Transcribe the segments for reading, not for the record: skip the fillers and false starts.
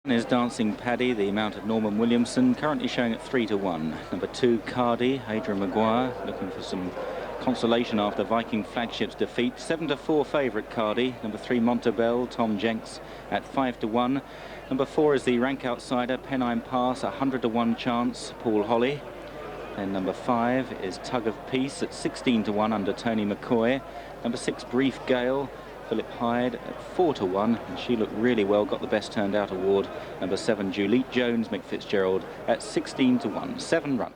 Is Dancing Paddy, the mount of Norman Williamson, currently showing at 3-1. Number 2, Cardi, Adrian Maguire, looking for some consolation after Viking Flagship's defeat. 7-4 favourite Cardi. Number 3, Montebello, Tom Jenks at 5-1. Number 4 is the rank outsider, Pennine Pass, 100-1 chance, Paul Holly. And number 5 is Tug of Peace at 16-1 under Tony McCoy. Number 6, Brief Gale, Philip Hyde at 4-1, and she looked really well, got the best turned out award. Number 7, Juliet Jones, Mick Fitzgerald at 16-1, 7 runs.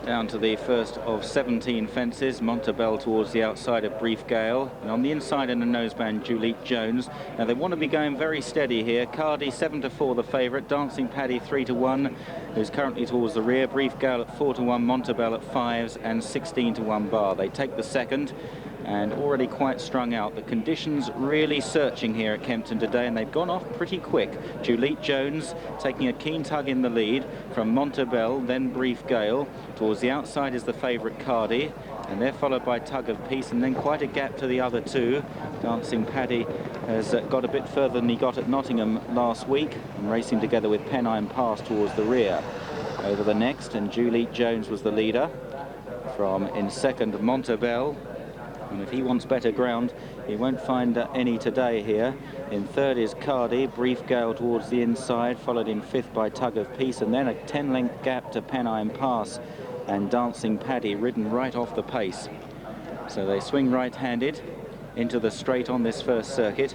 Down to the first of 17 fences, Montebello towards the outside of Brief Gale, and on the inside in the noseband, Juliet Jones. Now they want to be going very steady here. Cardi 7-4 the favourite, Dancing Paddy 3-1, who's currently towards the rear. Brief Gale at 4-1, Montebello at 5s and 16-1 bar. They take the second and already quite strung out. The conditions really searching here at Kempton today, and they've gone off pretty quick. Juliet Jones taking a keen tug in the lead from Montebello, then Brief Gale. Towards the outside is the favourite Cardi, and they're followed by Tug of Peace, and then quite a gap to the other two. Dancing Paddy has got a bit further than he got at Nottingham last week, and racing together with Pennine Pass towards the rear. Over the next, and Juliet Jones was the leader. From in second, Montebello. And if he wants better ground, he won't find any today here. In third is Cardi, Brief Gale towards the inside, followed in fifth by Tug of Peace, and then a 10-length gap to Pennine Pass, and Dancing Paddy ridden right off the pace. So they swing right-handed into the straight on this first circuit,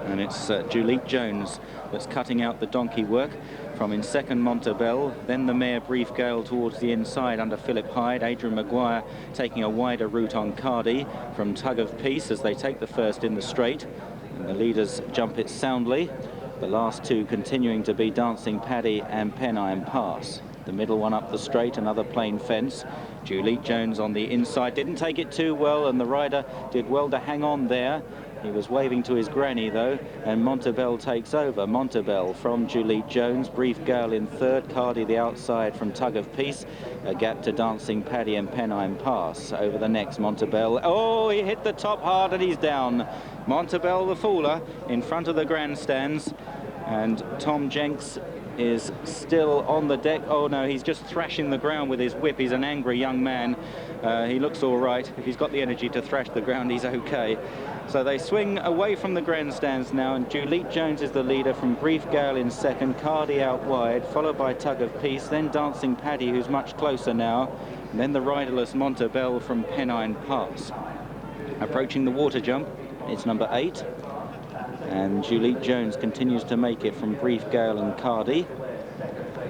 and it's Juliet Jones that's cutting out the donkey work. From in second, Montebello, then the mare Brief Gale towards the inside under Philip Hyde. Adrian Maguire taking a wider route on Cardi from Tug of Peace as they take the first in the straight, and the leaders jump it soundly. The last two continuing to be Dancing Paddy and Pennine Pass. The middle one up the straight, another plain fence. Juliet Jones on the inside, didn't take it too well, and the rider did well to hang on there. He was waving to his granny though, and Montebello takes over. Montebello from Juliet Jones, Brief Gale in third, Cardi the outside from Tug of Peace, a gap to Dancing Paddy and Pennine Pass. Over the next, Montebello, oh, he hit the top hard and he's down. Montebello the fooler in front of the grandstands, and Tom Jenks is still on the deck. Oh no, he's just thrashing the ground with his whip. He's an angry young man. He looks all right. If he's got the energy to thrash the ground, he's okay. So they swing away from the grandstands now, and Juliet Jones is the leader from Brief Gale in second, Cardi out wide, followed by Tug of Peace, then Dancing Paddy, who's much closer now, and then the riderless Montebello from Pennine Pass. Approaching the water jump, it's number 8. And Juliet Jones continues to make it from Brief Gale and Cardi.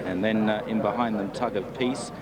And then in behind them, Tug of Peace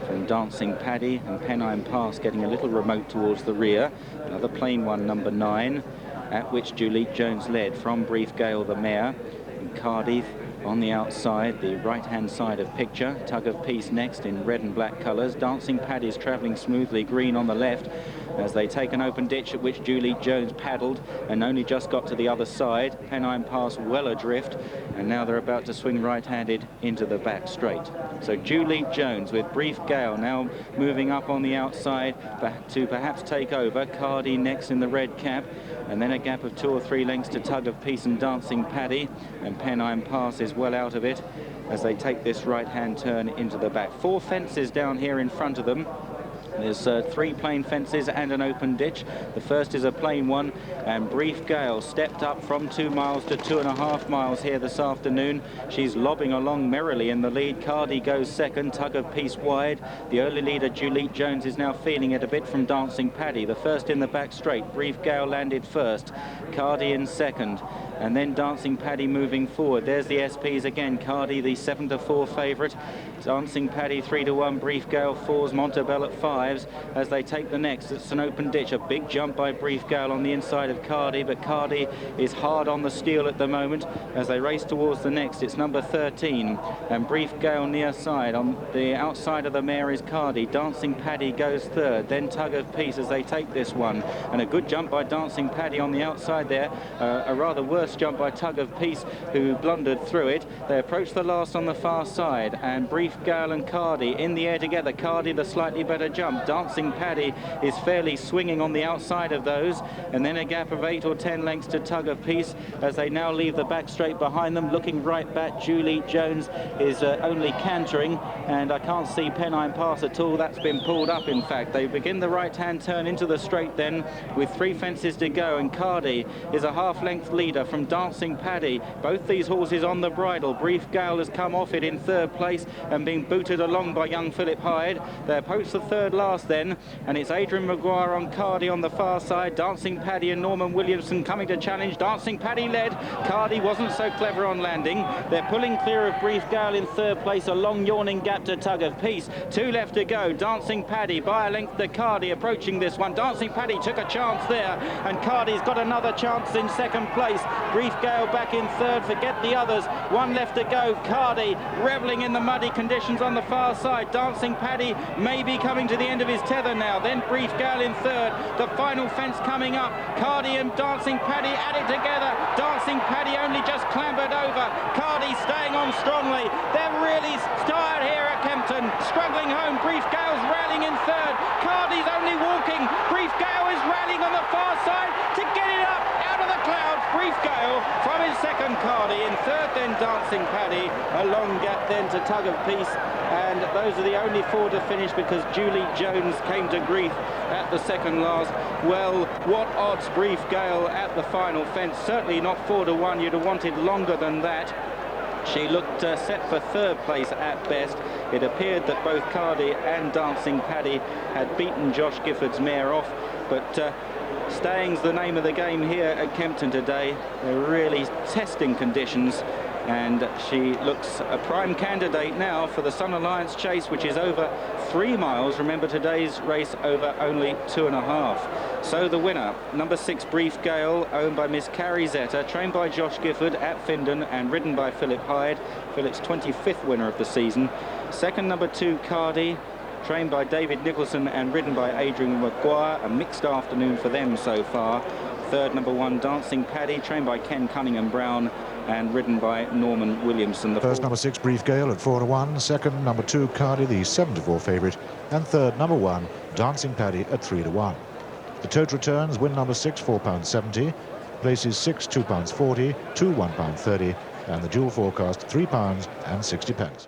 from Dancing Paddy, and Pennine Pass getting a little remote towards the rear. Another plain one, number 9, at which Juliet Jones led from Brief Gale, the mare, and Cardi on the outside, the right-hand side of picture. Tug of Peace next in red and black colours. Dancing Paddy is travelling smoothly, green on the left, as they take an open ditch at which Juliet Jones paddled and only just got to the other side. Pennine Pass well adrift, and now they're about to swing right-handed into the back straight. So Juliet Jones with Brief Gale now moving up on the outside to perhaps take over. Cardi next in the red cap, and then a gap of 2 or 3 lengths to Tug of Peace and Dancing Paddy, and Pennine Pass is well out of it as they take this right-hand turn into the back. 4 fences down here in front of them. There's 3 plain fences and an open ditch. The first is a plain one, and Brief Gale stepped up from 2 miles to 2.5 miles here this afternoon. She's lobbing along merrily in the lead. Cardi goes second, Tug of Peace wide. The early leader, Juliet Jones, is now feeling it a bit from Dancing Paddy. The first in the back straight. Brief Gale landed first, Cardi in second, and then Dancing Paddy moving forward. There's the SPs again. Cardi, the 7-4 favourite. Dancing Paddy 3-1. Brief Gale 4s. Montebello at 5s as they take the next. It's an open ditch. A big jump by Brief Gale on the inside of Cardi, but Cardi is hard on the steel at the moment as they race towards the next. It's number 13, and Brief Gale near side. On the outside of the mare is Cardi. Dancing Paddy goes third, then Tug of Peace as they take this one, and a good jump by Dancing Paddy on the outside there. A rather worse first jump by Tug of Peace, who blundered through it. They approach the last on the far side, and Brief Gale and Cardi in the air together. Cardi the slightly better jump. Dancing Paddy is fairly swinging on the outside of those, and then a gap of 8 or 10 lengths to Tug of Peace as they now leave the back straight behind them. Looking right back, Julie Jones is only cantering, and I can't see Pennine Pass at all. That's been pulled up, in fact. They begin the right-hand turn into the straight then with 3 fences to go, and Cardi is a half-length leader from Dancing Paddy. Both these horses on the bridle. Brief Gale has come off it in 3rd place and being booted along by young Philip Hyde. They approach the 3rd last then, and it's Adrian Maguire on Cardi on the far side. Dancing Paddy and Norman Williamson coming to challenge. Dancing Paddy led. Cardi wasn't so clever on landing. They're pulling clear of Brief Gale in 3rd place. A long yawning gap to Tug of Peace. 2 left to go. Dancing Paddy by a length to Cardi approaching this one. Dancing Paddy took a chance there, and Cardi's got another chance in 2nd place. Brief Gale back in 3rd. Forget the others. 1 left to go. Cardi revelling in the muddy conditions on the far side. Dancing Paddy maybe coming to the end of his tether now. Then Brief Gale in 3rd. The final fence coming up. Cardi and Dancing Paddy at it together. Dancing Paddy only just clambered over. Cardi staying on strongly. They're really tired here at Kempton. Struggling home. Brief Gale's rallying in 3rd. Cardi's only walking. Brief Gale is rallying on the far side to get it up out of the clouds. Brief Gale from his 2nd. Cardi in 3rd, then Dancing Paddy. A long gap then to Tug of Peace, and those are the only 4 to finish because Julie Jones came to grief at the 2nd last. Well, what odds Brief Gale at the final fence? Certainly not 4 to 1. You'd have wanted longer than that. She looked set for 3rd place at best. It appeared that both Cardi and Dancing Paddy had beaten Josh Gifford's mare off, but staying's the name of the game here at Kempton today. They're really testing conditions, and she looks a prime candidate now for the Sun Alliance Chase, which is over 3 miles. Remember, today's race over only 2.5. So the winner, number 6 Brief Gale, owned by Miss Carrie Zeta, trained by Josh Gifford at Findon and ridden by Philip Hyde, Philip's 25th winner of the season. 2nd, number 2 Cardi, trained by David Nicholson and ridden by Adrian Maguire. A mixed afternoon for them so far. 3rd, number 1 Dancing Paddy, trained by Ken Cunningham-Brown and ridden by Norman Williamson. The first, number 6 Brief Gale at 4 to 1. 2nd, number 2 Cardi, the 7 to 4 favourite, and 3rd, number 1 Dancing Paddy at 3 to 1. The total returns: win number 6 £4.70, places 6 £2.40, 2 £1.30, and the dual forecast £3.60.